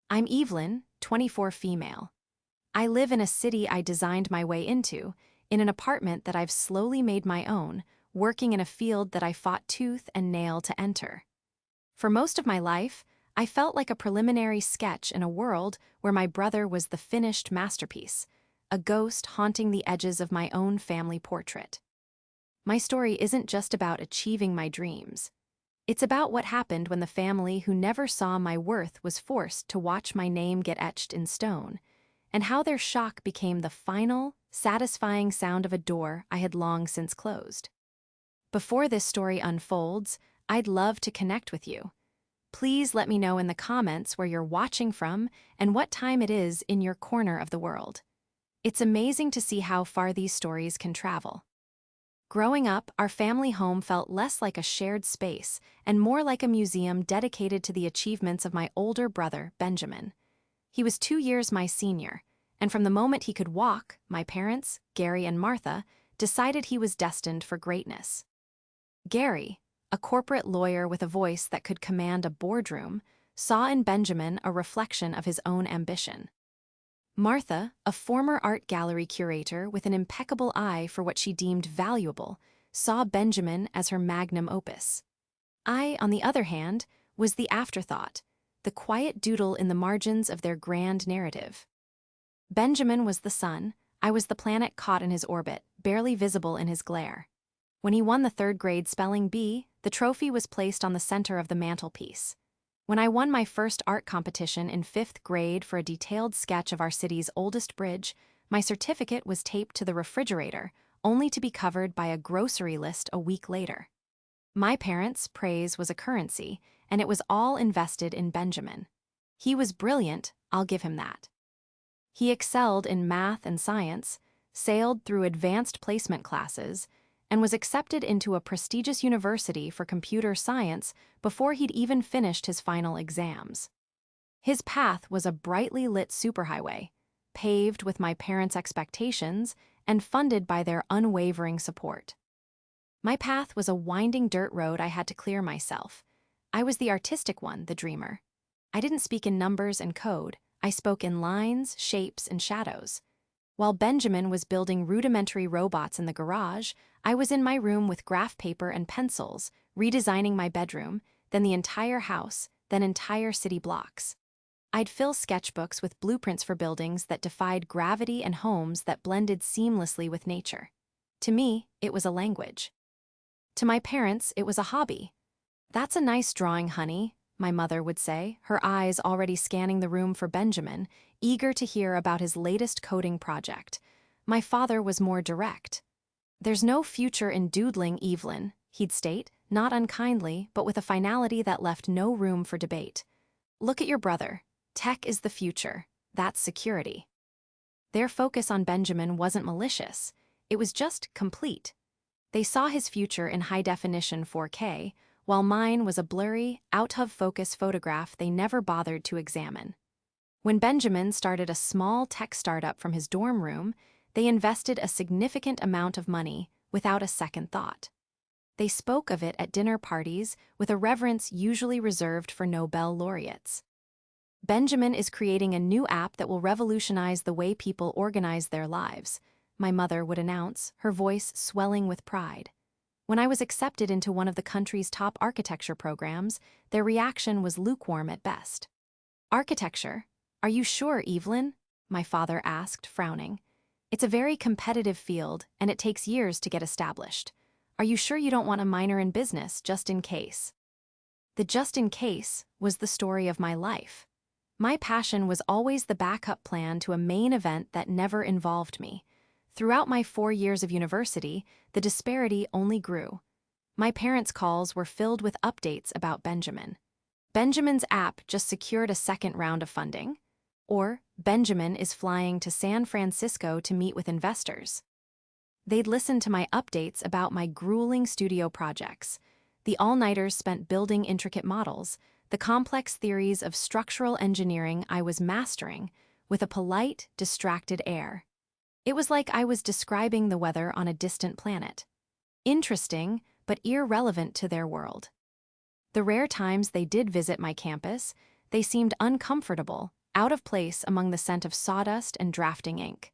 I'm Evelyn, 24 female. I live in a city I designed my way into, in an apartment that I've slowly made my own, working in a field that I fought tooth and nail to enter. For most of my life, I felt like a preliminary sketch in a world where my brother was the finished masterpiece, a ghost haunting the edges of my own family portrait. My story isn't just about achieving my dreams. It's about what happened when the family who never saw my worth was forced to watch my name get etched in stone, and how their shock became the final, satisfying sound of a door I had long since closed. Before this story unfolds, I'd love to connect with you. Please let me know in the comments where you're watching from and what time it is in your corner of the world. It's amazing to see how far these stories can travel. Growing up, our family home felt less like a shared space and more like a museum dedicated to the achievements of my older brother, Benjamin. He was 2 years my senior, and from the moment he could walk, my parents, Gary and Martha, decided he was destined for greatness. Gary, a corporate lawyer with a voice that could command a boardroom, saw in Benjamin a reflection of his own ambition. Martha, a former art gallery curator with an impeccable eye for what she deemed valuable, saw Benjamin as her magnum opus. I, on the other hand, was the afterthought, the quiet doodle in the margins of their grand narrative. Benjamin was the sun, I was the planet caught in his orbit, barely visible in his glare. When he won the 3rd grade spelling bee, the trophy was placed on the center of the mantelpiece. When I won my first art competition in 5th grade for a detailed sketch of our city's oldest bridge, my certificate was taped to the refrigerator, only to be covered by a grocery list a week later. My parents' praise was a currency, and it was all invested in Benjamin. He was brilliant, I'll give him that. He excelled in math and science, sailed through advanced placement classes, and was accepted into a prestigious university for computer science before he'd even finished his final exams. His path was a brightly lit superhighway, paved with my parents' expectations and funded by their unwavering support. My path was a winding dirt road I had to clear myself. I was the artistic one, the dreamer. I didn't speak in numbers and code, I spoke in lines, shapes, and shadows. While Benjamin was building rudimentary robots in the garage, I was in my room with graph paper and pencils, redesigning my bedroom, then the entire house, then entire city blocks. I'd fill sketchbooks with blueprints for buildings that defied gravity and homes that blended seamlessly with nature. To me, it was a language. To my parents, it was a hobby. "That's a nice drawing, honey," my mother would say, her eyes already scanning the room for Benjamin, eager to hear about his latest coding project. My father was more direct. "There's no future in doodling, Evelyn," he'd state, not unkindly, but with a finality that left no room for debate. "Look at your brother. Tech is the future. That's security." Their focus on Benjamin wasn't malicious. It was just complete. They saw his future in high-definition 4K, while mine was a blurry, out-of-focus photograph they never bothered to examine. When Benjamin started a small tech startup from his dorm room, they invested a significant amount of money without a second thought. They spoke of it at dinner parties with a reverence usually reserved for Nobel laureates. "Benjamin is creating a new app that will revolutionize the way people organize their lives," my mother would announce, her voice swelling with pride. When I was accepted into one of the country's top architecture programs, their reaction was lukewarm at best. "Architecture? Are you sure, Evelyn?" my father asked, frowning. "It's a very competitive field, and it takes years to get established. Are you sure you don't want a minor in business, just in case?" The just in case was the story of my life. My passion was always the backup plan to a main event that never involved me. Throughout my 4 years of university, the disparity only grew. My parents' calls were filled with updates about Benjamin. "Benjamin's app just secured a second round of funding," or "Benjamin is flying to San Francisco to meet with investors." They'd listen to my updates about my grueling studio projects, the all-nighters spent building intricate models, the complex theories of structural engineering I was mastering, with a polite, distracted air. It was like I was describing the weather on a distant planet. Interesting, but irrelevant to their world. The rare times they did visit my campus, They seemed uncomfortable, out of place among the scent of sawdust and drafting ink.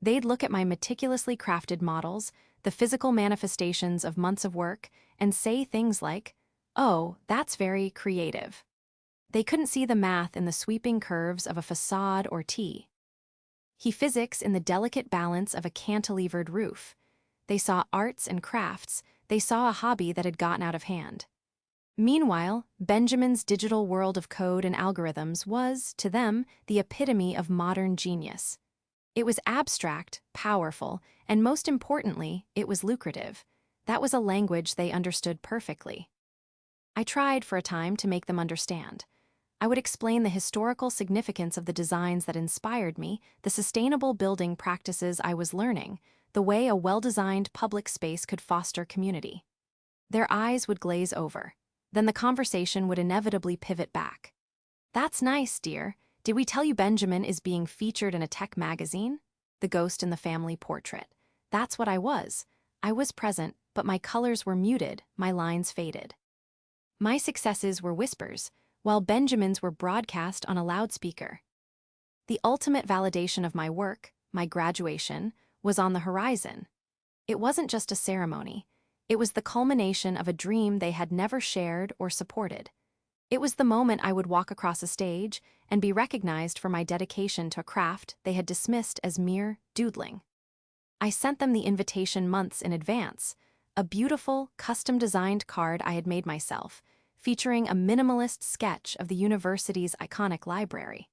They'd look at my meticulously crafted models, the physical manifestations of months of work, and say things like, "Oh, that's very creative." They couldn't see the math in the sweeping curves of a facade or physics in the delicate balance of a cantilevered roof. They saw arts and crafts, they saw a hobby that had gotten out of hand. Meanwhile, Benjamin's digital world of code and algorithms was, to them, the epitome of modern genius. It was abstract, powerful, and most importantly, it was lucrative. That was a language they understood perfectly. I tried for a time to make them understand. I would explain the historical significance of the designs that inspired me, the sustainable building practices I was learning, the way a well-designed public space could foster community. Their eyes would glaze over. Then the conversation would inevitably pivot back. "That's nice, dear. Did we tell you Benjamin is being featured in a tech magazine?" The ghost in the family portrait. That's what I was. I was present, but my colors were muted, my lines faded. My successes were whispers, while Benjamin's were broadcast on a loudspeaker. The ultimate validation of my work, my graduation, was on the horizon. It wasn't just a ceremony. It was the culmination of a dream they had never shared or supported. It was the moment I would walk across a stage and be recognized for my dedication to a craft they had dismissed as mere doodling. I sent them the invitation months in advance, a beautiful, custom-designed card I had made myself, featuring a minimalist sketch of the university's iconic library.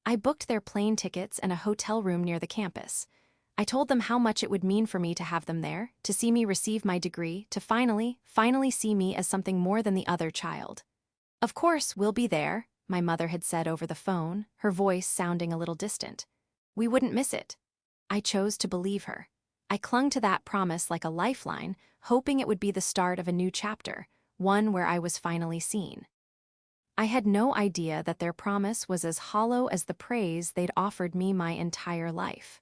I booked their plane tickets and a hotel room near the campus. I told them how much it would mean for me to have them there, to see me receive my degree, to finally see me as something more than the other child. "Of course, we'll be there," my mother had said over the phone, her voice sounding a little distant. "We wouldn't miss it." I chose to believe her. I clung to that promise like a lifeline, hoping it would be the start of a new chapter, one where I was finally seen. I had no idea that their promise was as hollow as the praise they'd offered me my entire life.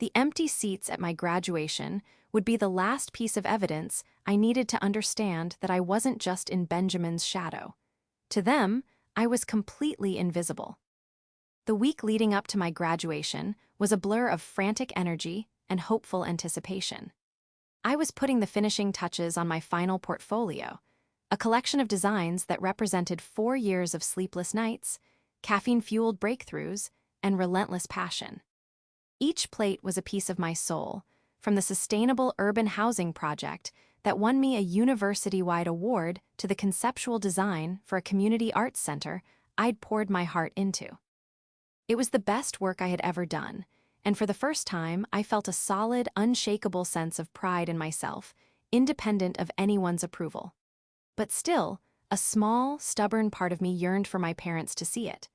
The empty seats at my graduation would be the last piece of evidence I needed to understand that I wasn't just in Benjamin's shadow. To them, I was completely invisible. The week leading up to my graduation was a blur of frantic energy and hopeful anticipation. I was putting the finishing touches on my final portfolio, a collection of designs that represented 4 years of sleepless nights, caffeine-fueled breakthroughs, and relentless passion. Each plate was a piece of my soul, from the sustainable urban housing project that won me a university-wide award to the conceptual design for a community arts center I'd poured my heart into. It was the best work I had ever done, and for the first time I felt a solid, unshakable sense of pride in myself, independent of anyone's approval. But still, a small, stubborn part of me yearned for my parents to see it.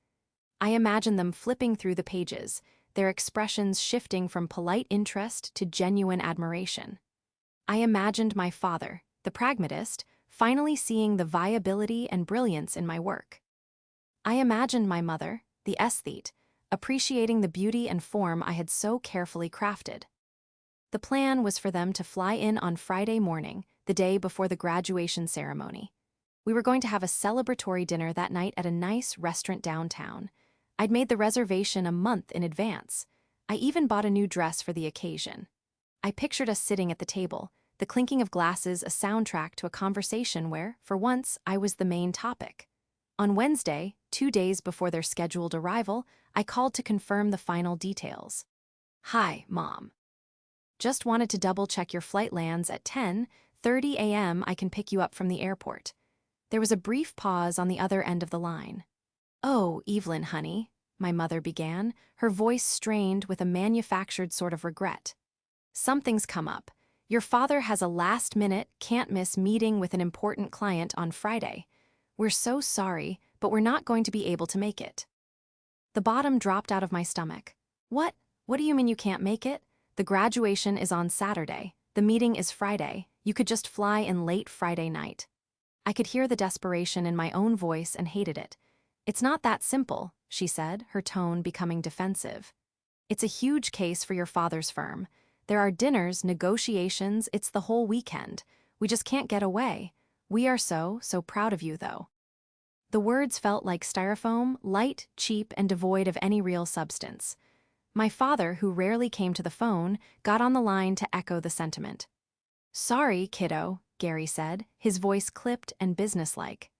I imagined them flipping through the pages, their expressions shifting from polite interest to genuine admiration. I imagined my father, the pragmatist, finally seeing the viability and brilliance in my work. I imagined my mother, the aesthete, appreciating the beauty and form I had so carefully crafted. The plan was for them to fly in on Friday morning, the day before the graduation ceremony. We were going to have a celebratory dinner that night at a nice restaurant downtown. I'd made the reservation a month in advance. I even bought a new dress for the occasion. I pictured us sitting at the table, the clinking of glasses a soundtrack to a conversation where, for once, I was the main topic. On Wednesday, 2 days before their scheduled arrival, I called to confirm the final details. "Hi, Mom. Just wanted to double-check your flight lands at 10:30 a.m. I can pick you up from the airport." There was a brief pause on the other end of the line. "Oh, Evelyn, honey," my mother began, her voice strained with a manufactured sort of regret. "Something's come up. Your father has a last-minute, can't-miss meeting with an important client on Friday. We're so sorry, but we're not going to be able to make it." The bottom dropped out of my stomach. What? What do you mean you can't make it? The graduation is on Saturday. The meeting is Friday. You could just fly in late Friday night. I could hear the desperation in my own voice and hated it. "It's not that simple," she said, her tone becoming defensive. "It's a huge case for your father's firm. There are dinners, negotiations, it's the whole weekend. We just can't get away. We are so proud of you, though." The words felt like styrofoam, light, cheap, and devoid of any real substance. My father, who rarely came to the phone, got on the line to echo the sentiment. "Sorry, kiddo," Gary said, his voice clipped and businesslike.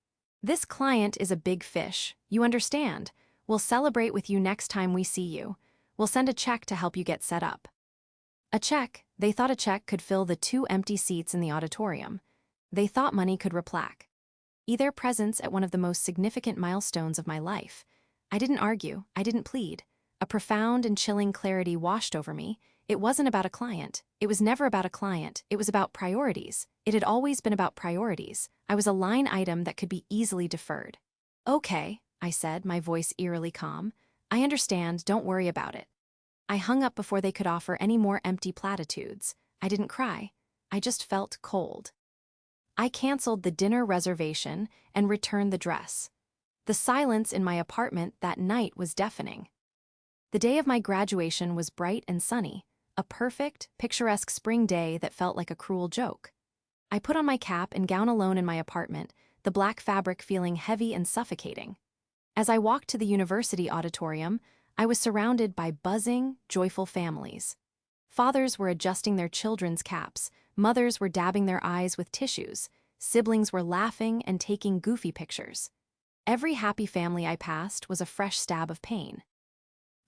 "This client is a big fish, you understand. We'll celebrate with you next time we see you. We'll send a check to help you get set up." A check? They thought a check could fill the 2 empty seats in the auditorium. They thought money could replace their presence at one of the most significant milestones of my life. I didn't argue, I didn't plead. A profound and chilling clarity washed over me. It wasn't about a client. It was never about a client. It was about priorities. It had always been about priorities. I was a line item that could be easily deferred. "Okay," I said, my voice eerily calm. "I understand, don't worry about it." I hung up before they could offer any more empty platitudes. I didn't cry. I just felt cold. I canceled the dinner reservation and returned the dress. The silence in my apartment that night was deafening. The day of my graduation was bright and sunny, a perfect, picturesque spring day that felt like a cruel joke. I put on my cap and gown alone in my apartment, the black fabric feeling heavy and suffocating. As I walked to the university auditorium, I was surrounded by buzzing, joyful families. Fathers were adjusting their children's caps, mothers were dabbing their eyes with tissues, siblings were laughing and taking goofy pictures. Every happy family I passed was a fresh stab of pain.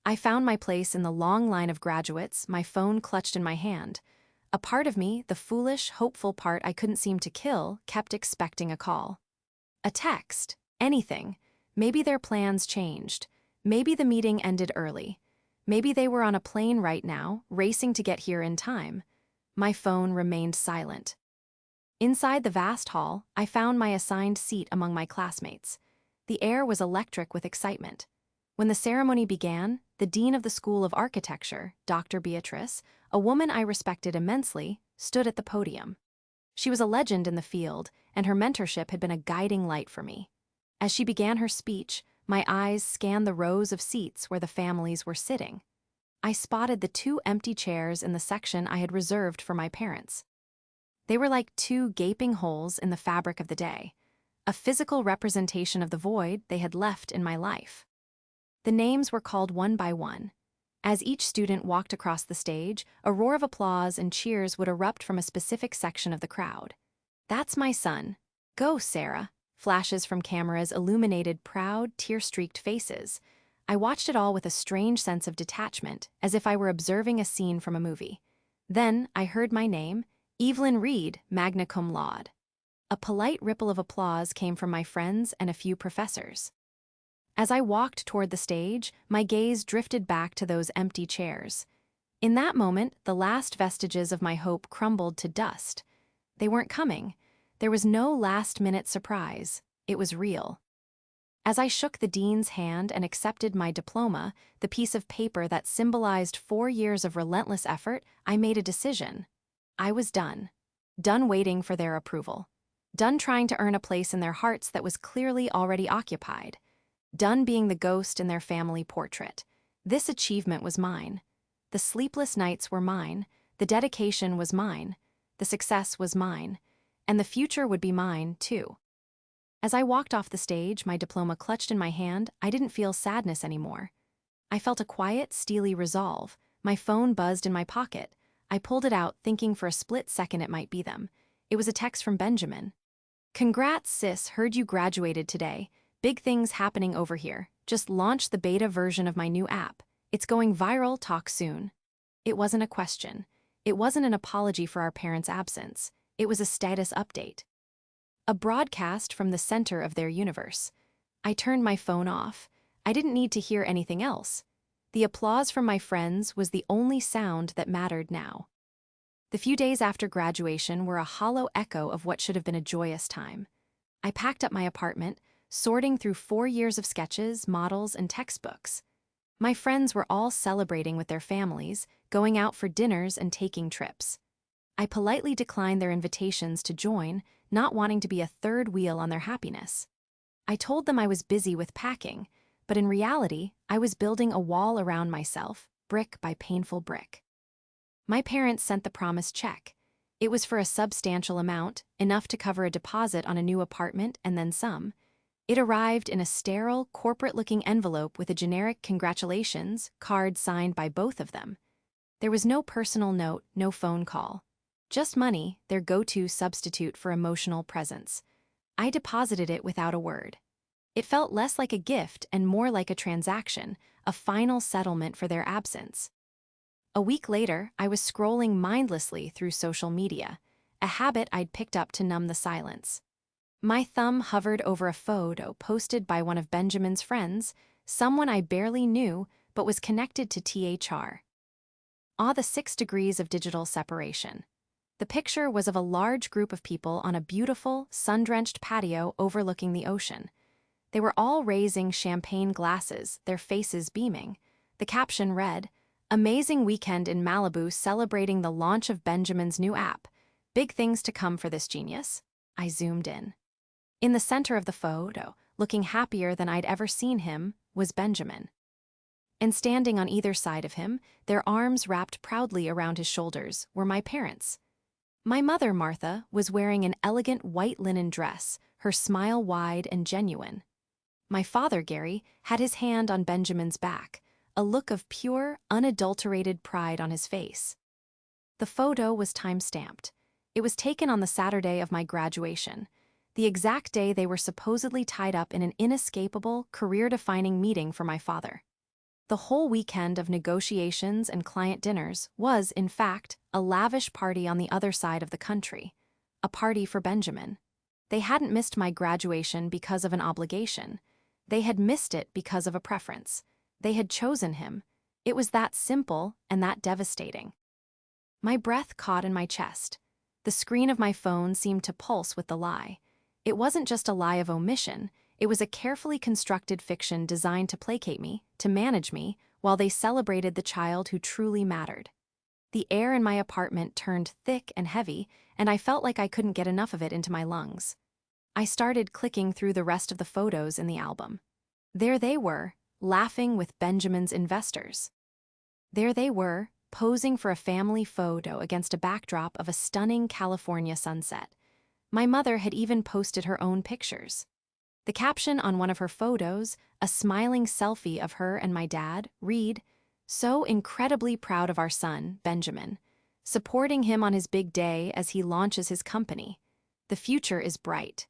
I found my place in the long line of graduates, my phone clutched in my hand. A part of me, the foolish, hopeful part I couldn't seem to kill, kept expecting a call. A text, anything. Maybe their plans changed. Maybe the meeting ended early. Maybe they were on a plane right now, racing to get here in time. My phone remained silent. Inside the vast hall, I found my assigned seat among my classmates. The air was electric with excitement. When the ceremony began, the dean of the School of Architecture, Dr. Beatrice, a woman I respected immensely, stood at the podium. She was a legend in the field, and her mentorship had been a guiding light for me. As she began her speech, my eyes scanned the rows of seats where the families were sitting. I spotted the 2 empty chairs in the section I had reserved for my parents. They were like 2 gaping holes in the fabric of the day, a physical representation of the void they had left in my life. The names were called one by one. As each student walked across the stage, a roar of applause and cheers would erupt from a specific section of the crowd. "That's my son. Go, Sarah." Flashes from cameras illuminated proud, tear-streaked faces. I watched it all with a strange sense of detachment, as if I were observing a scene from a movie. Then I heard my name, Evelyn Reed, magna cum laude. A polite ripple of applause came from my friends and a few professors. As I walked toward the stage, my gaze drifted back to those empty chairs. In that moment, the last vestiges of my hope crumbled to dust. They weren't coming. There was no last-minute surprise. It was real. As I shook the dean's hand and accepted my diploma, the piece of paper that symbolized 4 years of relentless effort, I made a decision. I was done. Done waiting for their approval. Done trying to earn a place in their hearts that was clearly already occupied. Done being the ghost in their family portrait. This achievement was mine. The sleepless nights were mine. The dedication was mine. The success was mine. And the future would be mine, too. As I walked off the stage, my diploma clutched in my hand, I didn't feel sadness anymore. I felt a quiet, steely resolve. My phone buzzed in my pocket. I pulled it out, thinking for a split second it might be them. It was a text from Benjamin. "Congrats, sis, heard you graduated today. Big things happening over here. Just launched the beta version of my new app. It's going viral, talk soon." It wasn't a question. It wasn't an apology for our parents' absence. It was a status update. A broadcast from the center of their universe. I turned my phone off. I didn't need to hear anything else. The applause from my friends was the only sound that mattered now. The few days after graduation were a hollow echo of what should have been a joyous time. I packed up my apartment, sorting through 4 years of sketches, models, and textbooks. My friends were all celebrating with their families, going out for dinners and taking trips. I politely declined their invitations to join, not wanting to be a third wheel on their happiness. I told them I was busy with packing, but in reality, I was building a wall around myself, brick by painful brick. My parents sent the promised check. It was for a substantial amount, enough to cover a deposit on a new apartment and then some. It arrived in a sterile, corporate-looking envelope with a generic congratulations card signed by both of them. There was no personal note, no phone call. Just money, their go-to substitute for emotional presence. I deposited it without a word. It felt less like a gift and more like a transaction, a final settlement for their absence. A week later, I was scrolling mindlessly through social media, a habit I'd picked up to numb the silence. My thumb hovered over a photo posted by one of Benjamin's friends, someone I barely knew but was connected to THR. The 6 degrees of digital separation. The picture was of a large group of people on a beautiful, sun-drenched patio overlooking the ocean. They were all raising champagne glasses, their faces beaming. The caption read, "Amazing weekend in Malibu celebrating the launch of Benjamin's new app. Big things to come for this genius." I zoomed in. In the center of the photo, looking happier than I'd ever seen him, was Benjamin. And standing on either side of him, their arms wrapped proudly around his shoulders, were my parents. My mother, Martha, was wearing an elegant white linen dress, her smile wide and genuine. My father, Gary, had his hand on Benjamin's back, a look of pure, unadulterated pride on his face. The photo was time-stamped. It was taken on the Saturday of my graduation, the exact day they were supposedly tied up in an inescapable, career-defining meeting for my father. The whole weekend of negotiations and client dinners was, in fact, a lavish party on the other side of the country. A party for Benjamin. They hadn't missed my graduation because of an obligation. They had missed it because of a preference. They had chosen him. It was that simple and that devastating. My breath caught in my chest. The screen of my phone seemed to pulse with the lie. It wasn't just a lie of omission. It was a carefully constructed fiction designed to placate me, to manage me, while they celebrated the child who truly mattered. The air in my apartment turned thick and heavy, and I felt like I couldn't get enough of it into my lungs. I started clicking through the rest of the photos in the album. There they were, laughing with Benjamin's investors. There they were, posing for a family photo against a backdrop of a stunning California sunset. My mother had even posted her own pictures. The caption on one of her photos, a smiling selfie of her and my dad, read, "So incredibly proud of our son, Benjamin. Supporting him on his big day as he launches his company. The future is bright."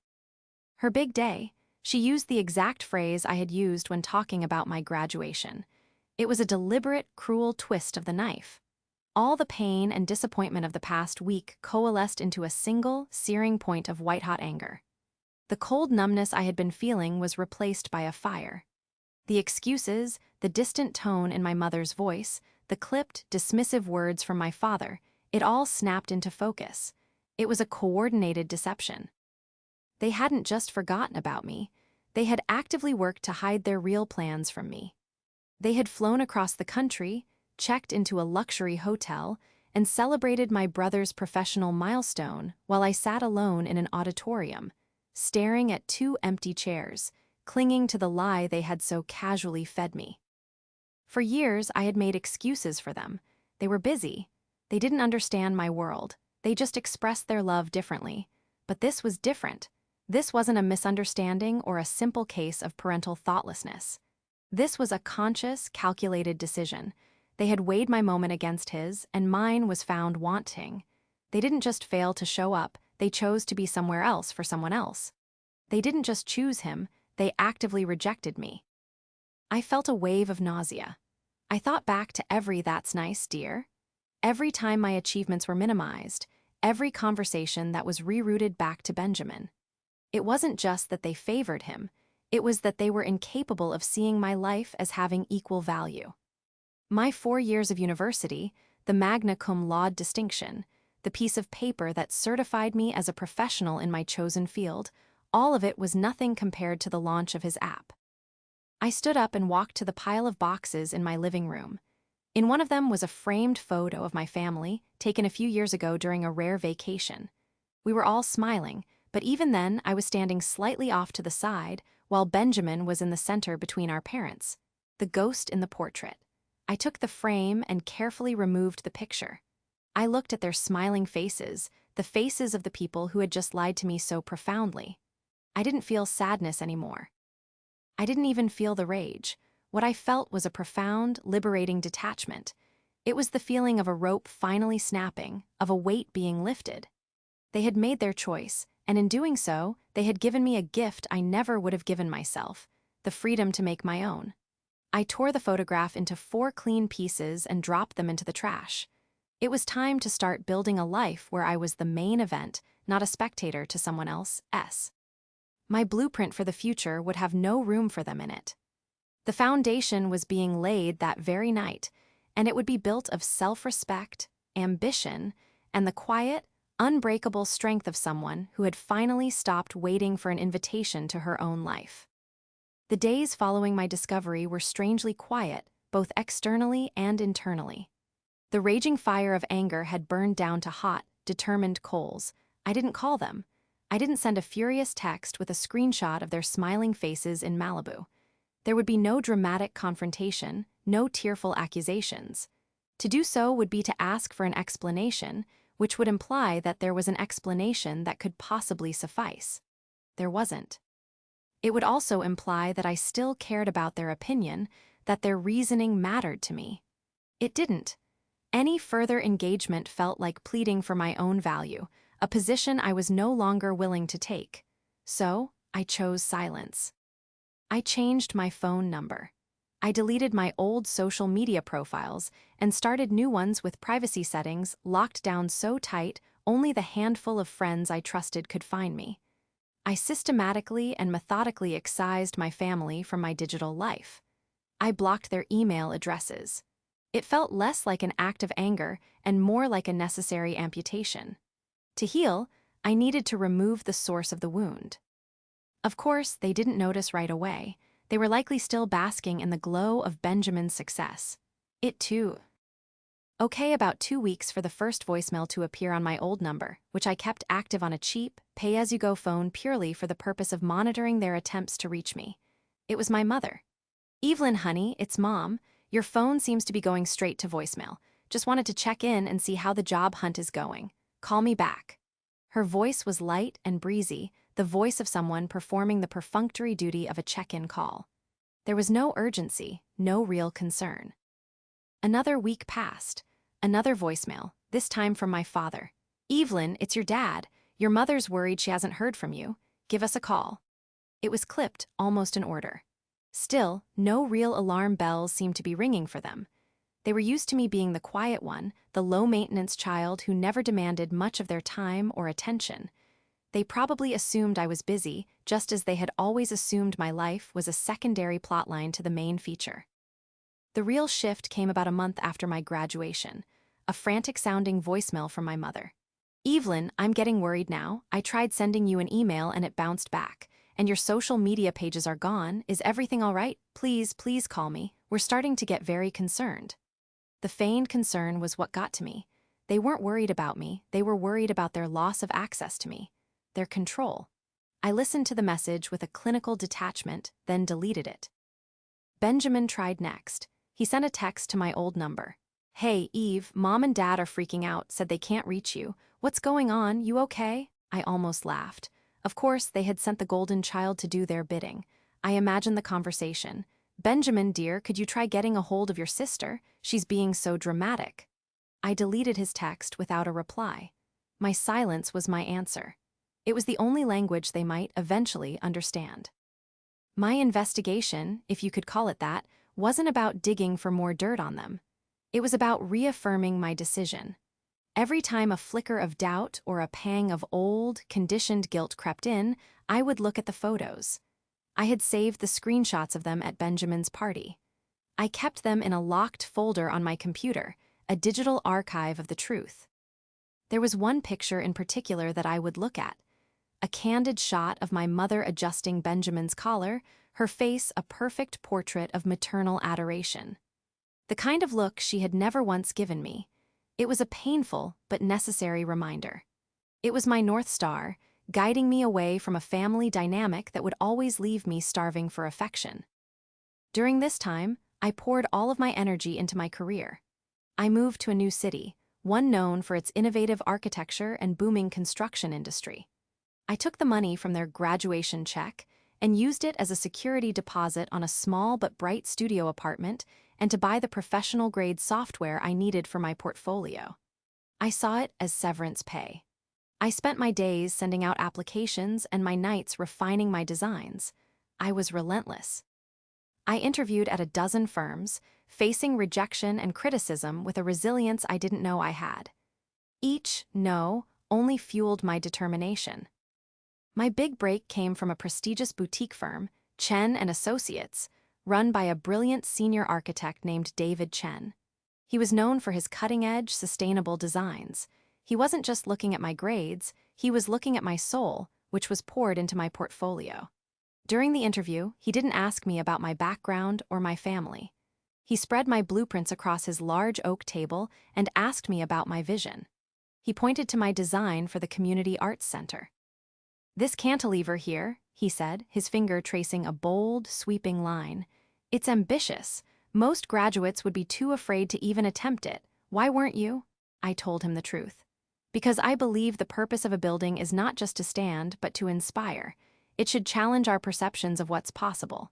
Her big day. She used the exact phrase I had used when talking about my graduation. It was a deliberate, cruel twist of the knife. All the pain and disappointment of the past week coalesced into a single, searing point of white-hot anger. The cold numbness I had been feeling was replaced by a fire. The excuses, the distant tone in my mother's voice, the clipped, dismissive words from my father, it all snapped into focus. It was a coordinated deception. They hadn't just forgotten about me. They had actively worked to hide their real plans from me. They had flown across the country, checked into a luxury hotel, and celebrated my brother's professional milestone while I sat alone in an auditorium, staring at 2 empty chairs, clinging to the lie they had so casually fed me. For years, I had made excuses for them. They were busy. They didn't understand my world. They just expressed their love differently. But this was different. This wasn't a misunderstanding or a simple case of parental thoughtlessness. This was a conscious, calculated decision. They had weighed my moment against his, and mine was found wanting. They didn't just fail to show up, they chose to be somewhere else for someone else. They didn't just choose him, they actively rejected me. I felt a wave of nausea. I thought back to every "that's nice, dear." Every time my achievements were minimized, every conversation that was rerouted back to Benjamin. It wasn't just that they favored him, it was that they were incapable of seeing my life as having equal value. My 4 years of university, the magna cum laude distinction, the piece of paper that certified me as a professional in my chosen field, all of it was nothing compared to the launch of his app. I stood up and walked to the pile of boxes in my living room. In one of them was a framed photo of my family, taken a few years ago during a rare vacation. We were all smiling, but even then I was standing slightly off to the side, while Benjamin was in the center between our parents, the ghost in the portrait. I took the frame and carefully removed the picture. I looked at their smiling faces, the faces of the people who had just lied to me so profoundly. I didn't feel sadness anymore. I didn't even feel the rage. What I felt was a profound, liberating detachment. It was the feeling of a rope finally snapping, of a weight being lifted. They had made their choice, and in doing so, they had given me a gift I never would have given myself, the freedom to make my own. I tore the photograph into 4 clean pieces and dropped them into the trash. It was time to start building a life where I was the main event, not a spectator to someone else's. My blueprint for the future would have no room for them in it. The foundation was being laid that very night, and it would be built of self-respect, ambition, and the quiet, unbreakable strength of someone who had finally stopped waiting for an invitation to her own life. The days following my discovery were strangely quiet, both externally and internally. The raging fire of anger had burned down to hot, determined coals. I didn't call them. I didn't send a furious text with a screenshot of their smiling faces in Malibu. There would be no dramatic confrontation, no tearful accusations. To do so would be to ask for an explanation, which would imply that there was an explanation that could possibly suffice. There wasn't. It would also imply that I still cared about their opinion, that their reasoning mattered to me. It didn't. Any further engagement felt like pleading for my own value, a position I was no longer willing to take. So, I chose silence. I changed my phone number. I deleted my old social media profiles and started new ones with privacy settings locked down so tight only the handful of friends I trusted could find me. I systematically and methodically excised my family from my digital life. I blocked their email addresses. It felt less like an act of anger and more like a necessary amputation. To heal, I needed to remove the source of the wound. Of course, they didn't notice right away. They were likely still basking in the glow of Benjamin's success. It too. Okay, about 2 weeks for the first voicemail to appear on my old number, which I kept active on a cheap, pay-as-you-go phone purely for the purpose of monitoring their attempts to reach me. It was my mother. "Evelyn, honey, it's Mom. Your phone seems to be going straight to voicemail. Just wanted to check in and see how the job hunt is going. Call me back." Her voice was light and breezy, the voice of someone performing the perfunctory duty of a check-in call. There was no urgency, no real concern. Another week passed. Another voicemail, this time from my father. "Evelyn, it's your dad. Your mother's worried she hasn't heard from you. Give us a call." It was clipped, almost in order. Still, no real alarm bells seemed to be ringing for them. They were used to me being the quiet one, the low-maintenance child who never demanded much of their time or attention. They probably assumed I was busy, just as they had always assumed my life was a secondary plotline to the main feature. The real shift came about a month after my graduation, a frantic-sounding voicemail from my mother. "Evelyn, I'm getting worried now. I tried sending you an email and it bounced back. And your social media pages are gone. Is everything all right? Please, please call me. We're starting to get very concerned." The feigned concern was what got to me. They weren't worried about me. They were worried about their loss of access to me, their control. I listened to the message with a clinical detachment, then deleted it. Benjamin tried next. He sent a text to my old number. "Hey, Eve, Mom and Dad are freaking out, said they can't reach you. What's going on? You okay?" I almost laughed. Of course, they had sent the golden child to do their bidding. I imagined the conversation. "Benjamin, dear, could you try getting a hold of your sister? She's being so dramatic." I deleted his text without a reply. My silence was my answer. It was the only language they might eventually understand. My investigation, if you could call it that, wasn't about digging for more dirt on them. It was about reaffirming my decision. Every time a flicker of doubt or a pang of old, conditioned guilt crept in, I would look at the photos. I had saved the screenshots of them at Benjamin's party. I kept them in a locked folder on my computer, a digital archive of the truth. There was one picture in particular that I would look at. A candid shot of my mother adjusting Benjamin's collar, her face a perfect portrait of maternal adoration. The kind of look she had never once given me. It was a painful but necessary reminder. It was my North Star, guiding me away from a family dynamic that would always leave me starving for affection. During this time, I poured all of my energy into my career. I moved to a new city, one known for its innovative architecture and booming construction industry. I took the money from their graduation check and used it as a security deposit on a small but bright studio apartment and to buy the professional-grade software I needed for my portfolio. I saw it as severance pay. I spent my days sending out applications and my nights refining my designs. I was relentless. I interviewed at a dozen firms, facing rejection and criticism with a resilience I didn't know I had. Each no only fueled my determination. My big break came from a prestigious boutique firm, Chen and Associates, run by a brilliant senior architect named David Chen. He was known for his cutting-edge, sustainable designs. He wasn't just looking at my grades, he was looking at my soul, which was poured into my portfolio. During the interview, he didn't ask me about my background or my family. He spread my blueprints across his large oak table and asked me about my vision. He pointed to my design for the Community Arts Center. "This cantilever here," he said, his finger tracing a bold, sweeping line. "It's ambitious. Most graduates would be too afraid to even attempt it. Why weren't you?" I told him the truth. "Because I believe the purpose of a building is not just to stand, but to inspire. It should challenge our perceptions of what's possible."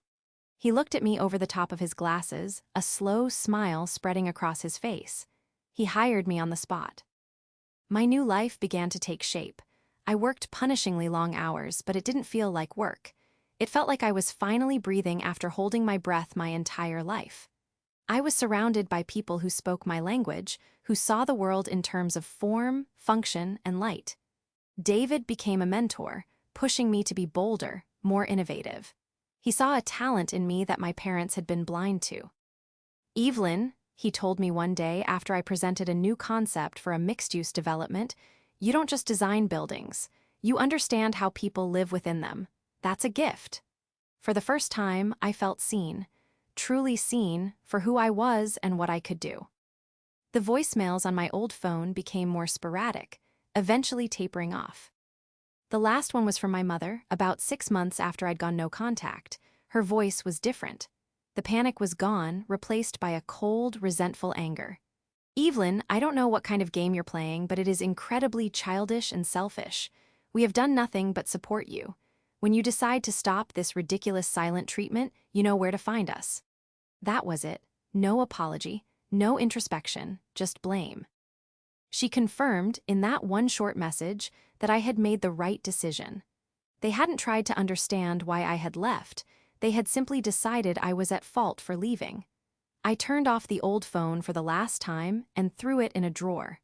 He looked at me over the top of his glasses, a slow smile spreading across his face. He hired me on the spot. My new life began to take shape. I worked punishingly long hours, but it didn't feel like work. It felt like I was finally breathing after holding my breath my entire life. I was surrounded by people who spoke my language, who saw the world in terms of form, function, and light. David became a mentor, pushing me to be bolder, more innovative. He saw a talent in me that my parents had been blind to. "Evelyn," he told me one day after I presented a new concept for a mixed-use development, "you don't just design buildings. You understand how people live within them. That's a gift." For the first time, I felt seen, truly seen for who I was and what I could do. The voicemails on my old phone became more sporadic, eventually tapering off. The last one was from my mother, about 6 months after I'd gone no contact. Her voice was different. The panic was gone, replaced by a cold, resentful anger. "Evelyn, I don't know what kind of game you're playing, but it is incredibly childish and selfish. We have done nothing but support you. When you decide to stop this ridiculous silent treatment, you know where to find us." That was it. No apology, no introspection, just blame. She confirmed, in that one short message, that I had made the right decision. They hadn't tried to understand why I had left. They had simply decided I was at fault for leaving. I turned off the old phone for the last time and threw it in a drawer.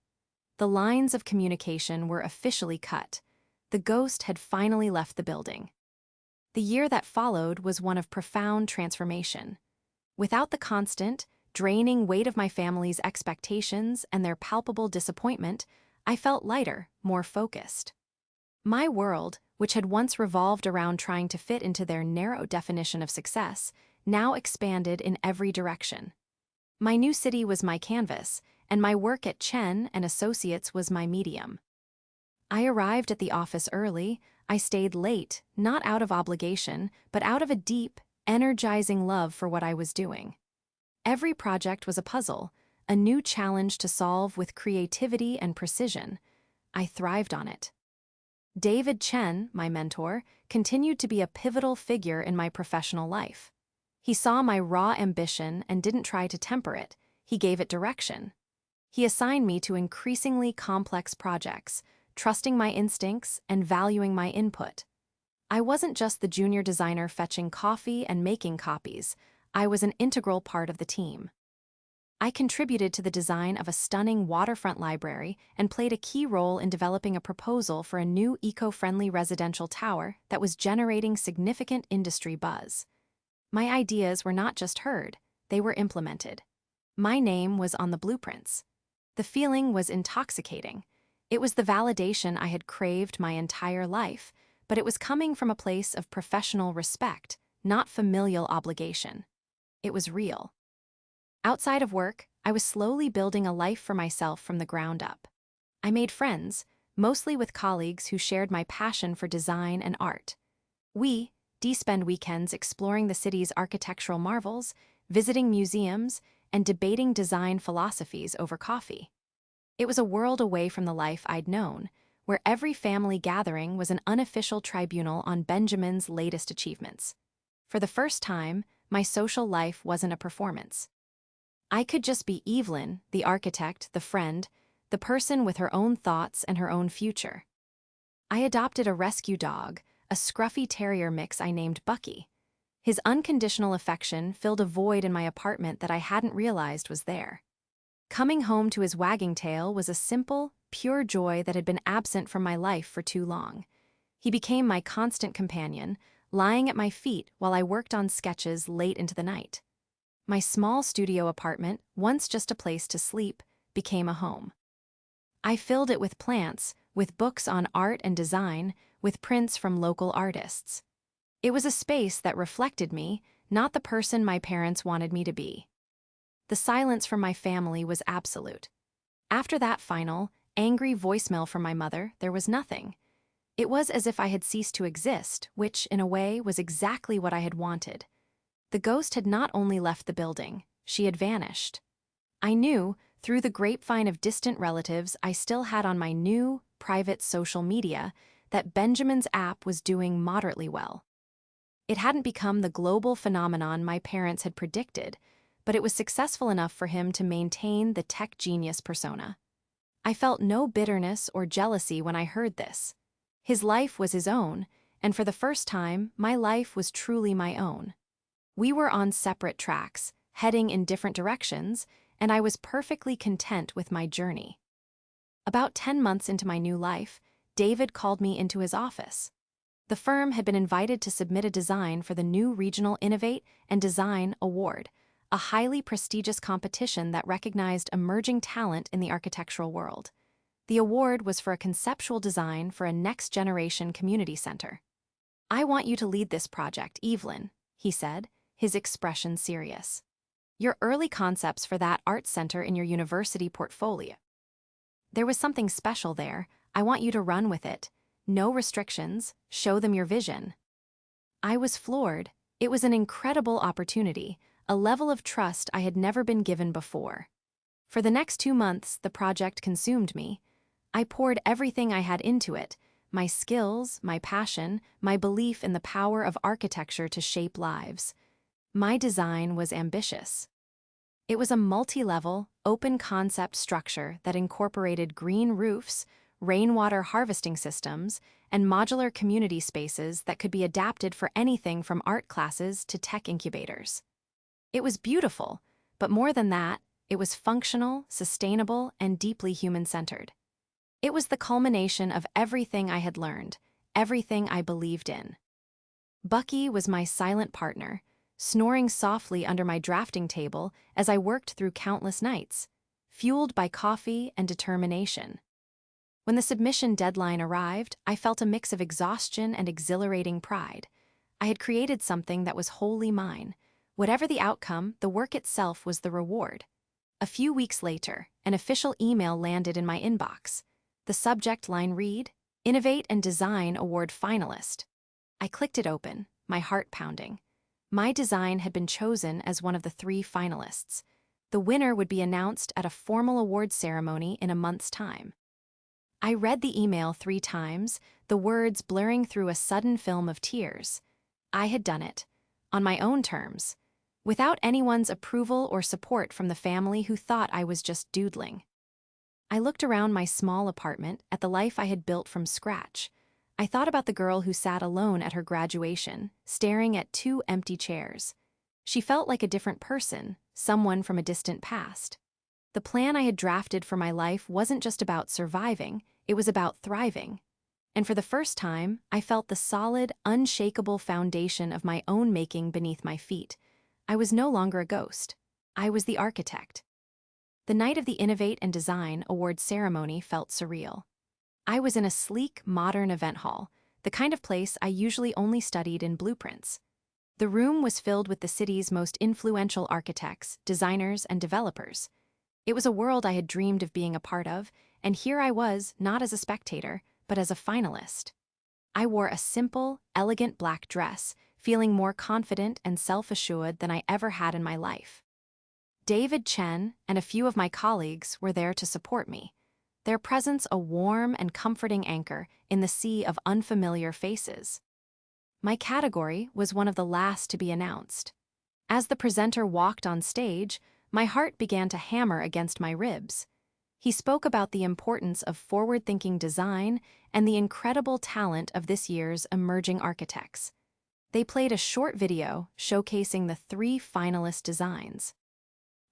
The lines of communication were officially cut. The ghost had finally left the building. The year that followed was one of profound transformation. Without the constant, draining weight of my family's expectations and their palpable disappointment, I felt lighter, more focused. My world, which had once revolved around trying to fit into their narrow definition of success, now expanded in every direction. My new city was my canvas, and my work at Chen and Associates was my medium. I arrived at the office early. I stayed late, not out of obligation, but out of a deep, energizing love for what I was doing. Every project was a puzzle, a new challenge to solve with creativity and precision. I thrived on it. David Chen, my mentor, continued to be a pivotal figure in my professional life. He saw my raw ambition and didn't try to temper it. He gave it direction. He assigned me to increasingly complex projects, trusting my instincts and valuing my input. I wasn't just the junior designer fetching coffee and making copies. I was an integral part of the team. I contributed to the design of a stunning waterfront library and played a key role in developing a proposal for a new eco-friendly residential tower that was generating significant industry buzz. My ideas were not just heard, they were implemented. My name was on the blueprints. The feeling was intoxicating. It was the validation I had craved my entire life, but it was coming from a place of professional respect, not familial obligation. It was real. Outside of work, I was slowly building a life for myself from the ground up. I made friends, mostly with colleagues who shared my passion for design and art. We spend weekends exploring the city's architectural marvels, visiting museums, and debating design philosophies over coffee. It was a world away from the life I'd known, where every family gathering was an unofficial tribunal on Benjamin's latest achievements. For the first time, my social life wasn't a performance. I could just be Evelyn, the architect, the friend, the person with her own thoughts and her own future. I adopted a rescue dog, a scruffy terrier mix I named Bucky. His unconditional affection filled a void in my apartment that I hadn't realized was there. Coming home to his wagging tail was a simple, pure joy that had been absent from my life for too long. He became my constant companion, lying at my feet while I worked on sketches late into the night. My small studio apartment, once just a place to sleep, became a home. I filled it with plants, with books on art and design, with prints from local artists. It was a space that reflected me, not the person my parents wanted me to be. The silence from my family was absolute. After that final, angry voicemail from my mother, there was nothing. It was as if I had ceased to exist, which, in a way, was exactly what I had wanted. The ghost had not only left the building, she had vanished. I knew, through the grapevine of distant relatives I still had on my new, private social media, that Benjamin's app was doing moderately well. It hadn't become the global phenomenon my parents had predicted, but it was successful enough for him to maintain the tech genius persona. I felt no bitterness or jealousy when I heard this. His life was his own, and for the first time, my life was truly my own. We were on separate tracks, heading in different directions, and I was perfectly content with my journey. About 10 months into my new life, David called me into his office. The firm had been invited to submit a design for the new Regional Innovate and Design Award, a highly prestigious competition that recognized emerging talent in the architectural world. The award was for a conceptual design for a next-generation community center. "I want you to lead this project, Evelyn," he said, his expression serious. "Your early concepts for that art center in your university portfolio. There was something special there. I want you to run with it. No restrictions, show them your vision." I was floored. It was an incredible opportunity, a level of trust I had never been given before. For the next 2 months, the project consumed me. I poured everything I had into it, my skills, my passion, my belief in the power of architecture to shape lives. My design was ambitious. It was a multi-level, open-concept structure that incorporated green roofs, rainwater harvesting systems, and modular community spaces that could be adapted for anything from art classes to tech incubators. It was beautiful, but more than that, it was functional, sustainable, and deeply human-centered. It was the culmination of everything I had learned, everything I believed in. Bucky was my silent partner, snoring softly under my drafting table as I worked through countless nights, fueled by coffee and determination. When the submission deadline arrived, I felt a mix of exhaustion and exhilarating pride. I had created something that was wholly mine. Whatever the outcome, the work itself was the reward. A few weeks later, an official email landed in my inbox. The subject line read, "Innovate and Design Award Finalist." I clicked it open, my heart pounding. My design had been chosen as one of the 3 finalists. The winner would be announced at a formal award ceremony in a month's time. I read the email 3 times, the words blurring through a sudden film of tears. I had done it, on my own terms, without anyone's approval or support from the family who thought I was just doodling. I looked around my small apartment at the life I had built from scratch. I thought about the girl who sat alone at her graduation, staring at 2 empty chairs. She felt like a different person, someone from a distant past. The plan I had drafted for my life wasn't just about surviving, it was about thriving. And for the first time, I felt the solid, unshakable foundation of my own making beneath my feet. I was no longer a ghost. I was the architect. The night of the Innovate and Design Award ceremony felt surreal. I was in a sleek, modern event hall, the kind of place I usually only studied in blueprints. The room was filled with the city's most influential architects, designers, and developers. It was a world I had dreamed of being a part of, and here I was, not as a spectator, but as a finalist. I wore a simple, elegant black dress, feeling more confident and self-assured than I ever had in my life. David Chen and a few of my colleagues were there to support me. their presence a warm and comforting anchor in the sea of unfamiliar faces. My category was one of the last to be announced. As the presenter walked on stage, my heart began to hammer against my ribs. He spoke about the importance of forward-thinking design and the incredible talent of this year's emerging architects. They played a short video showcasing the 3 finalist designs.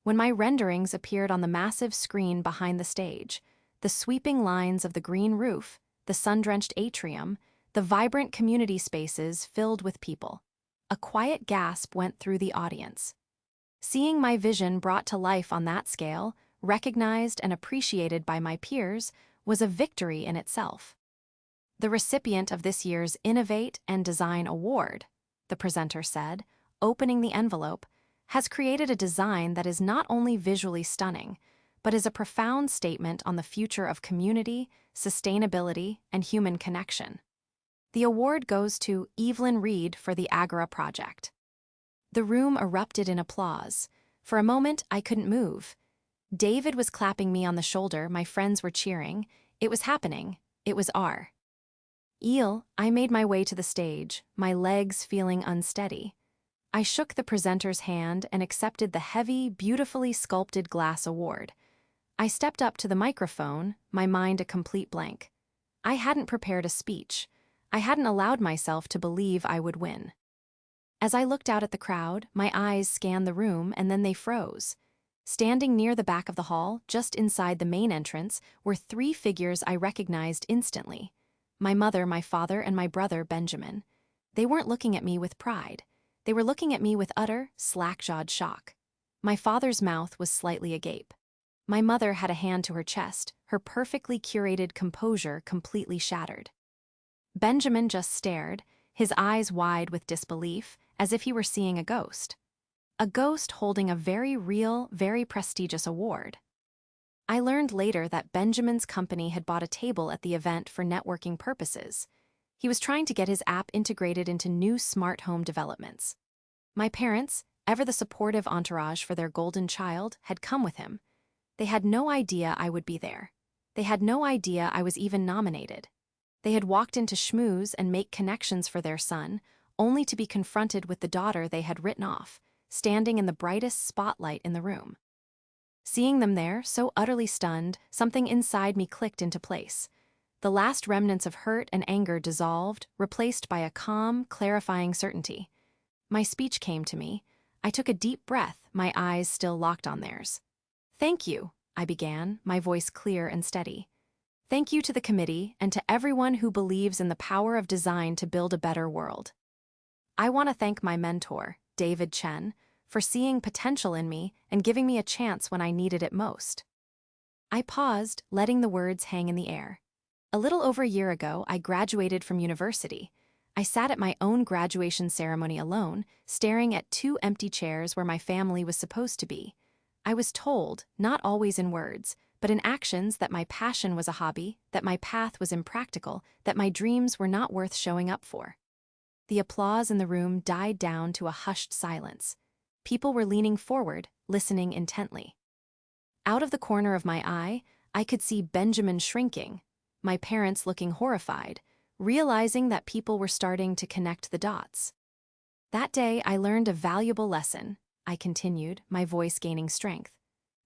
When my renderings appeared on the massive screen behind the stage, the sweeping lines of the green roof, the sun-drenched atrium, the vibrant community spaces filled with people. A quiet gasp went through the audience. Seeing my vision brought to life on that scale, recognized and appreciated by my peers, was a victory in itself. The recipient of this year's Innovate and Design Award, the presenter said, opening the envelope, has created a design that is not only visually stunning, but is a profound statement on the future of community, sustainability, and human connection. The award goes to Evelyn Reed for the Agora project. The room erupted in applause. For a moment, I couldn't move. David was clapping me on the shoulder, my friends were cheering. It was happening. It was our. I made my way to the stage, my legs feeling unsteady. I shook the presenter's hand and accepted the heavy, beautifully sculpted glass award. I stepped up to the microphone, my mind a complete blank. I hadn't prepared a speech. I hadn't allowed myself to believe I would win. As I looked out at the crowd, my eyes scanned the room and then they froze. Standing near the back of the hall, just inside the main entrance, were 3 figures I recognized instantly. My mother, my father, and my brother, Benjamin. They weren't looking at me with pride. They were looking at me with utter, slack-jawed shock. My father's mouth was slightly agape. My mother had a hand to her chest, her perfectly curated composure completely shattered. Benjamin just stared, his eyes wide with disbelief, as if he were seeing a ghost. A ghost holding a very real, very prestigious award. I learned later that Benjamin's company had bought a table at the event for networking purposes. He was trying to get his app integrated into new smart home developments. My parents, ever the supportive entourage for their golden child, had come with him. They had no idea I would be there. They had no idea I was even nominated. They had walked in to schmooze and make connections for their son, only to be confronted with the daughter they had written off, standing in the brightest spotlight in the room. Seeing them there, so utterly stunned, something inside me clicked into place. The last remnants of hurt and anger dissolved, replaced by a calm, clarifying certainty. My speech came to me. I took a deep breath, my eyes still locked on theirs. "Thank you," I began, my voice clear and steady. "Thank you to the committee and to everyone who believes in the power of design to build a better world. I want to thank my mentor, David Chen, for seeing potential in me and giving me a chance when I needed it most." I paused, letting the words hang in the air. A little over a year ago, I graduated from university. I sat at my own graduation ceremony alone, staring at 2 empty chairs where my family was supposed to be. I was told, not always in words, but in actions, that my passion was a hobby, that my path was impractical, that my dreams were not worth showing up for. The applause in the room died down to a hushed silence. People were leaning forward, listening intently. Out of the corner of my eye, I could see Benjamin shrinking, my parents looking horrified, realizing that people were starting to connect the dots. That day, I learned a valuable lesson, I continued, my voice gaining strength.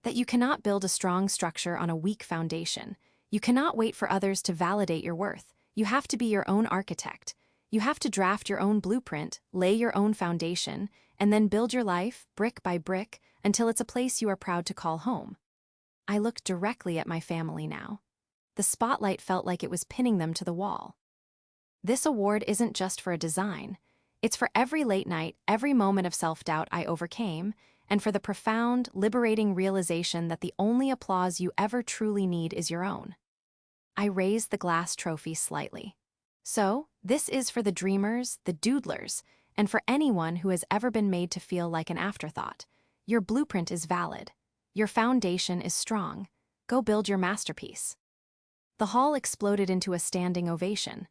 That you cannot build a strong structure on a weak foundation. You cannot wait for others to validate your worth. You have to be your own architect. You have to draft your own blueprint, lay your own foundation, and then build your life, brick by brick, until it's a place you are proud to call home. I looked directly at my family now. The spotlight felt like it was pinning them to the wall. This award isn't just for a design. It's for every late night, every moment of self-doubt I overcame, and for the profound, liberating realization that the only applause you ever truly need is your own. I raised the glass trophy slightly. So, this is for the dreamers, the doodlers, and for anyone who has ever been made to feel like an afterthought. Your blueprint is valid. Your foundation is strong. Go build your masterpiece. The hall exploded into a standing ovation.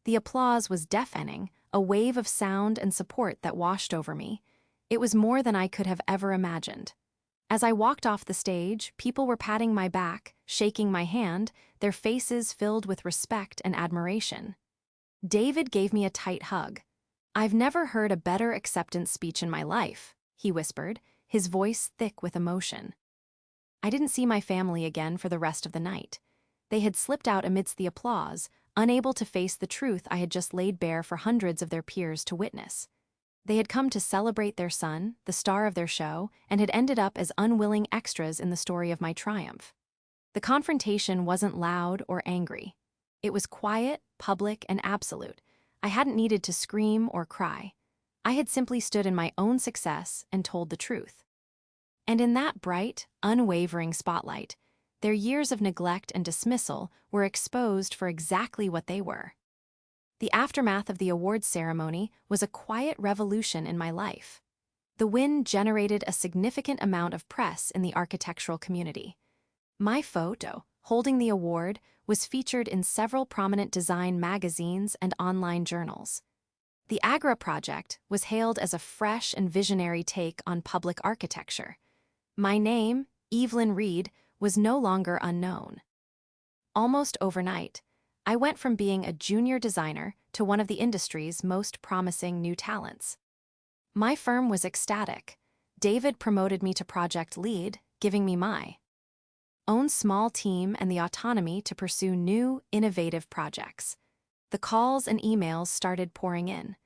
The applause was deafening, a wave of sound and support that washed over me. It was more than I could have ever imagined. As I walked off the stage, people were patting my back, shaking my hand, their faces filled with respect and admiration. David gave me a tight hug. "I've never heard a better acceptance speech in my life," he whispered, his voice thick with emotion. I didn't see my family again for the rest of the night. They had slipped out amidst the applause, unable to face the truth I had just laid bare for hundreds of their peers to witness. They had come to celebrate their son, the star of their show, and had ended up as unwilling extras in the story of my triumph. The confrontation wasn't loud or angry. It was quiet, public, and absolute. I hadn't needed to scream or cry. I had simply stood in my own success and told the truth. And in that bright, unwavering spotlight, their years of neglect and dismissal were exposed for exactly what they were. The aftermath of the awards ceremony was a quiet revolution in my life. The win generated a significant amount of press in the architectural community. My photo, holding the award, was featured in several prominent design magazines and online journals. The Agra project was hailed as a fresh and visionary take on public architecture. My name, Evelyn Reed, was no longer unknown. Almost overnight, I went from being a junior designer to one of the industry's most promising new talents. My firm was ecstatic. David promoted me to project lead, giving me my own small team and the autonomy to pursue new, innovative projects. The calls and emails started pouring in.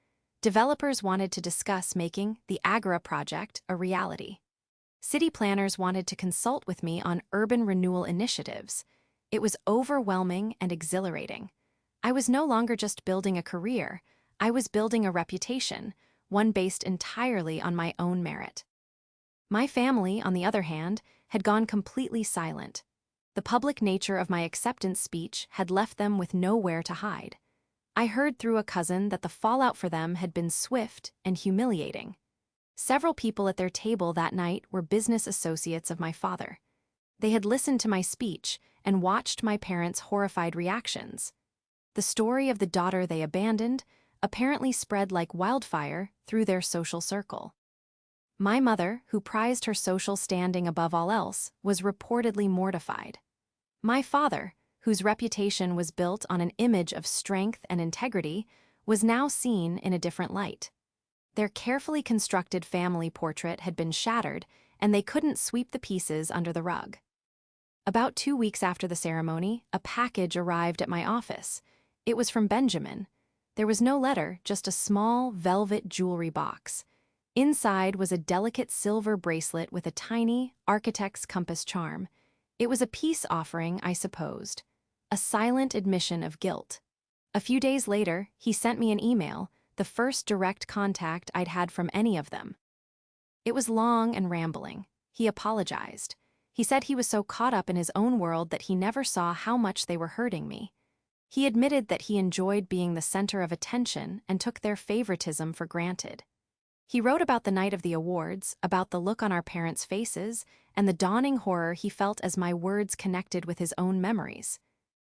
Developers wanted to discuss making the Agra project a reality. City planners wanted to consult with me on urban renewal initiatives. It was overwhelming and exhilarating. I was no longer just building a career, I was building a reputation, one based entirely on my own merit. My family, on the other hand, had gone completely silent. The public nature of my acceptance speech had left them with nowhere to hide. I heard through a cousin that the fallout for them had been swift and humiliating. Several people at their table that night were business associates of my father. They had listened to my speech and watched my parents' horrified reactions. The story of the daughter they abandoned apparently spread like wildfire through their social circle. My mother, who prized her social standing above all else, was reportedly mortified. My father, whose reputation was built on an image of strength and integrity, was now seen in a different light. Their carefully constructed family portrait had been shattered, and they couldn't sweep the pieces under the rug. About 2 weeks after the ceremony, a package arrived at my office. It was from Benjamin. There was no letter, just a small, velvet jewelry box. Inside was a delicate silver bracelet with a tiny, architect's compass charm. It was a peace offering, I supposed. A silent admission of guilt. A few days later, he sent me an email, the first direct contact I'd had from any of them. It was long and rambling. He apologized. He said he was so caught up in his own world that he never saw how much they were hurting me. He admitted that he enjoyed being the center of attention and took their favoritism for granted. He wrote about the night of the awards, about the look on our parents' faces, and the dawning horror he felt as my words connected with his own memories.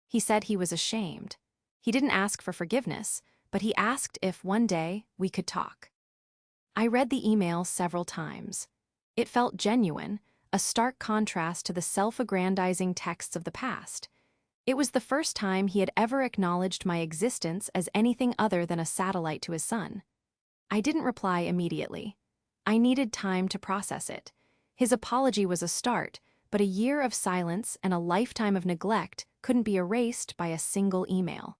He said he was ashamed. He didn't ask for forgiveness, but he asked if one day we could talk. I read the email several times. It felt genuine, a stark contrast to the self-aggrandizing texts of the past. It was the first time he had ever acknowledged my existence as anything other than a satellite to his son. I didn't reply immediately. I needed time to process it. His apology was a start, but a year of silence and a lifetime of neglect couldn't be erased by a single email.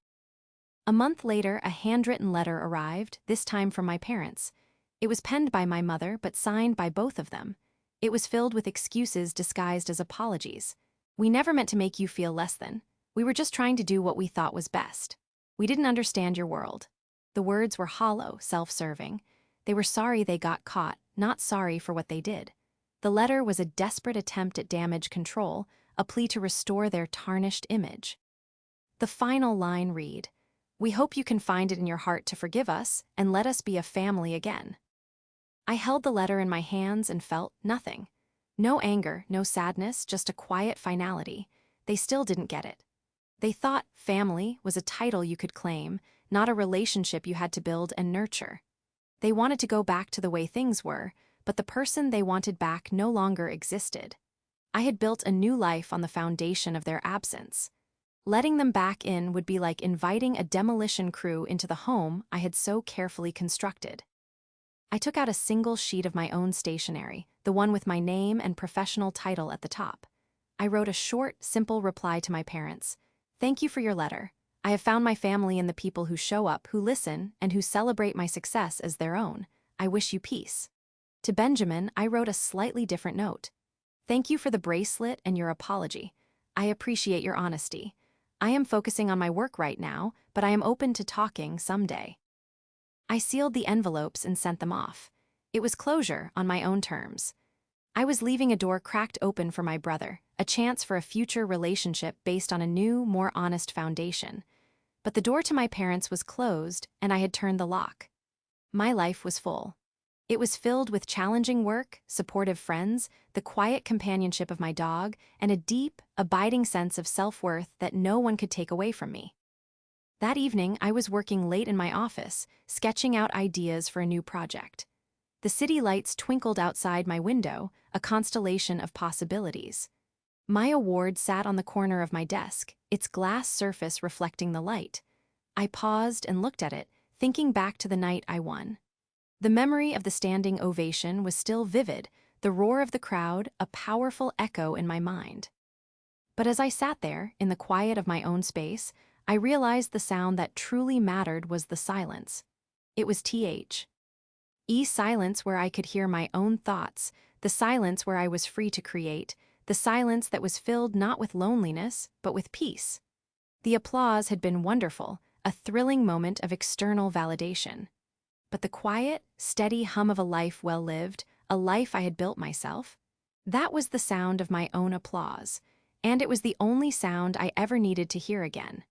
A month later, a handwritten letter arrived, this time from my parents. It was penned by my mother, but signed by both of them. It was filled with excuses disguised as apologies. "We never meant to make you feel less than. We were just trying to do what we thought was best. We didn't understand your world." The words were hollow, self-serving. They were sorry they got caught, not sorry for what they did. The letter was a desperate attempt at damage control, a plea to restore their tarnished image. The final line read, "We hope you can find it in your heart to forgive us and let us be a family again." I held the letter in my hands and felt nothing. No anger, no sadness, just a quiet finality. They still didn't get it. They thought family was a title you could claim, not a relationship you had to build and nurture. They wanted to go back to the way things were, but the person they wanted back no longer existed. I had built a new life on the foundation of their absence. Letting them back in would be like inviting a demolition crew into the home I had so carefully constructed. I took out a single sheet of my own stationery, the one with my name and professional title at the top. I wrote a short, simple reply to my parents. Thank you for your letter. I have found my family in the people who show up, who listen, and who celebrate my success as their own. I wish you peace. To Benjamin, I wrote a slightly different note. Thank you for the bracelet and your apology. I appreciate your honesty. I am focusing on my work right now, but I am open to talking someday. I sealed the envelopes and sent them off. It was closure on my own terms. I was leaving a door cracked open for my brother, a chance for a future relationship based on a new, more honest foundation. But the door to my parents was closed, and I had turned the lock. My life was full. It was filled with challenging work, supportive friends, the quiet companionship of my dog, and a deep, abiding sense of self-worth that no one could take away from me. That evening, I was working late in my office, sketching out ideas for a new project. The city lights twinkled outside my window, a constellation of possibilities. My award sat on the corner of my desk, its glass surface reflecting the light. I paused and looked at it, thinking back to the night I won. The memory of the standing ovation was still vivid, the roar of the crowd a powerful echo in my mind. But as I sat there, in the quiet of my own space, I realized the sound that truly mattered was the silence. It was silence where I could hear my own thoughts, the silence where I was free to create, the silence that was filled not with loneliness, but with peace. The applause had been wonderful, a thrilling moment of external validation. But the quiet, steady hum of a life well lived, a life I had built myself, that was the sound of my own applause, and it was the only sound I ever needed to hear again.